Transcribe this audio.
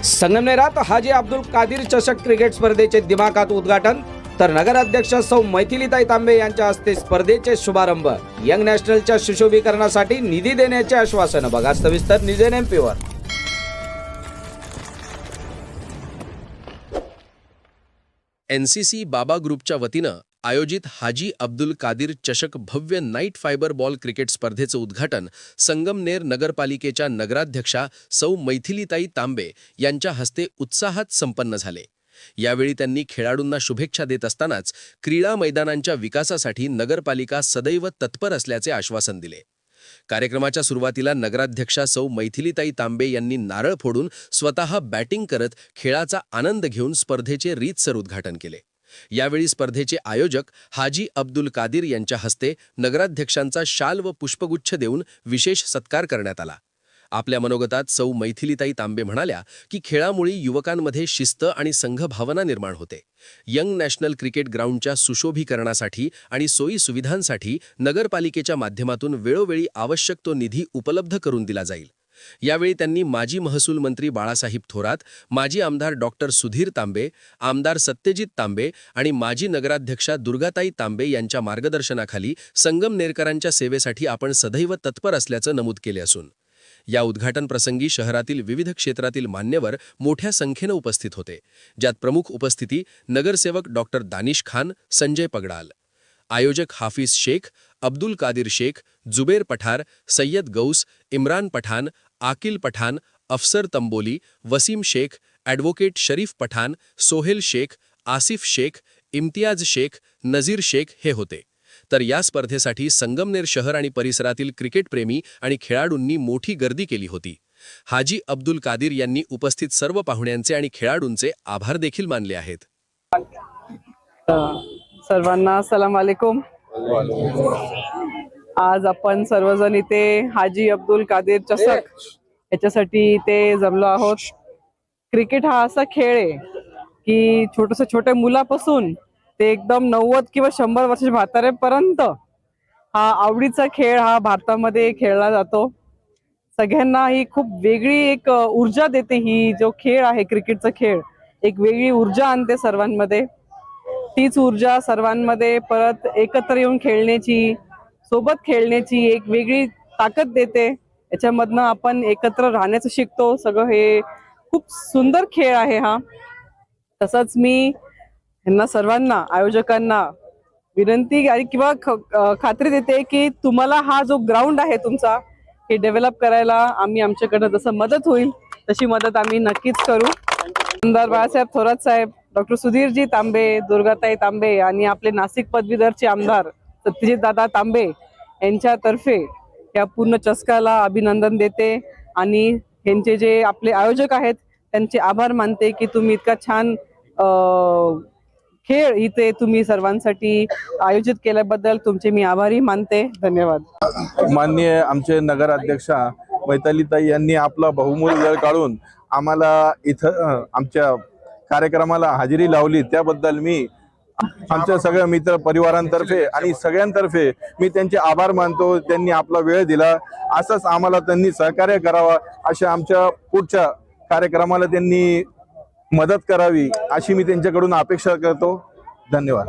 संगमनेरात हाजी अब्दुल कादिर चषक क्रिकेट स्पर्धेचे दिमाखात उद्घाटन तर नगराध्यक्ष सौ मैथिलीताई तांबे यांच्या हस्ते स्पर्धेचे शुभारंभ। यंग नॅशनलच्या सुशोभीकरणासाठी निधी देण्याचे आश्वासन। बघा सविस्तर न्यूज एनएमपीवर। एनसीसी बाबा ग्रुपच्या वतीनं आयोजित हाजी अब्दुल कादिर चषक भव्य नाईट फायबर बॉल क्रिकेट स्पर्धेचं उद्घाटन संगमनेर नगरपालिकेच्या नगराध्यक्षा सौ मैथिलीताई तांबे यांच्या हस्ते उत्साहात संपन्न झाले। यावेळी त्यांनी खेळाडूंना शुभेच्छा देत असतानाच क्रीडा मैदानांच्या विकासासाठी नगरपालिका सदैव तत्पर असल्याचे आश्वासन दिले। कार्यक्रमाच्या सुरुवातीला नगराध्यक्षा सौ मैथिलीताई तांबे यांनी नारळ फोडून स्वतः बॅटिंग करत खेळाचा आनंद घेऊन स्पर्धेचे रीतसर उद्घाटन केले। यावेळी स्पर्धेचे आयोजक हाजी अब्दुल कादिर यांच्या हस्ते नगराध्यक्षांचा शाल व पुष्पगुच्छ देऊन विशेष सत्कार करण्यात आला। आपल्या मनोगतात सौ मैथिलीताई तांबे म्हणाल्या की खेळामुळे युवकांमध्ये शिस्त आणि संघभावना निर्माण होते। यंग नॅशनल क्रिकेट ग्राउंडच्या सुशोभीकरणासाठी आणि सोयी सुविधांसाठी नगरपालिकेच्या माध्यमातून वेळोवेळी आवश्यक तो निधी उपलब्ध करून दिला जाईल। यावेळी त्यांनी माजी महसूल मंत्री बाळासाहेब थोरात, माजी आमदार डॉक्टर सुधीर तांबे, आमदार सत्यजित तांबे आणि माजी नगराध्यक्षा दुर्गाताई तांबे यांच्या मार्गदर्शनाखाली संगमनेरकरांच्या सेवेसाठी आपण सदैव तत्पर असल्याचं नमूद केले असून या उद्घाटन प्रसंगी शहरातील विविध क्षेत्रातील मान्यवर मोठ्या संख्येने उपस्थित होते, ज्यात प्रमुख उपस्थिती नगरसेवक डॉक्टर दानिश खान, संजय पगडाल, आयोजक हाफिज शेख, अब्दुल कादिर शेख, जुबेर पठार, सय्यद गौस, इम्रान पठान, आकिल पठान, अफसर तंबोली, वसीम शेख, ॲडव्होकेट शरीफ पठान, सोहेल शेख, आसिफ शेख, इम्तियाज शेख, नजीर शेख हे होते। तर या स्पर्धेसाठी संगमनेर शहर आणि परिसरातील क्रिकेटप्रेमी आणि खेळाडूंनी मोठी गर्दी केली होती। हाजी अब्दुल कादिर यांनी उपस्थित सर्व पाहुण्यांचे आणि खेळाडूंचे आभार देखील मानले आहेत। सर्वांना अस्सलाम वालेकुम। आज आपण सर्वजण इथे हाजी अब्दुल कादिर चषक याच्यासाठी इथे जमलो आहोत। क्रिकेट हा असा खेळ आहे की छोट्या मुलापासून ते एकदम 90 किंवा 100 वर्षाच्या म्हाताऱ्यापर्यंत हा आवडीचा खेळ हा भारतामध्ये खेळला जातो। सगळ्यांना ही खूप वेगळी एक ऊर्जा देते। ही जो खेळ आहे क्रिकेटचा खेळ एक वेगळी ऊर्जा आणते सर्वांमध्ये। तीच ऊर्जा सर्वांमध्ये परत एकत्र येऊन खेळण्याची, सोबत खेळण्याची एक वेगळी ताकद देते। याच्यामधनं आपण एकत्र राहण्याचं शिकतो। सगळं हे खूप सुंदर खेळ आहे हा। तसंच मी यांना सर्वांना आयोजकांना विनंती किंवा खात्री देते की तुम्हाला हा जो ग्राउंड आहे तुमचा हे डेव्हलप करायला आम्ही आमच्याकडे जसं मदत होईल तशी मदत आम्ही नक्कीच करू। आमदार बाळासाहेब थोरात साहेब, डॉक्टर सुधीरजी तांबे, दुर्गाताई तांबे आणि आपले नाशिक पदवीधरचे आमदार सत्यजित दादा तांबे यांच्यातर्फे या पूर्ण चषकाला अभिनंदन देते आणि यांचे जे आपले आयोजक आहेत त्यांचे आभार मानते की तुम्ही इतका छान खेळ इथे तुम्ही सर्वांसाठी आयोजित केल्याबद्दल तुमचे मी आभारी मानते। धन्यवाद। माननीय आमचे नगराध्यक्षा मैथिलीताई यांनी आपला बहुमूल्य वेळ काढून आम्हाला इथं आमच्या कार्यक्रमाला हजेरी लावली, त्याबद्दल मी आमच्या सगळ्या मित्र परिवारांतर्फे आणि सगळ्यांतर्फे मी त्यांचे आभार मानतो। त्यांनी आपला वेळ दिला, असंच आम्हाला त्यांनी सहकार्य करावा, अशा आमच्या पुढच्या कार्यक्रमाला त्यांनी मदत करावी अशी मी त्यांच्याकडून अपेक्षा करतो। धन्यवाद।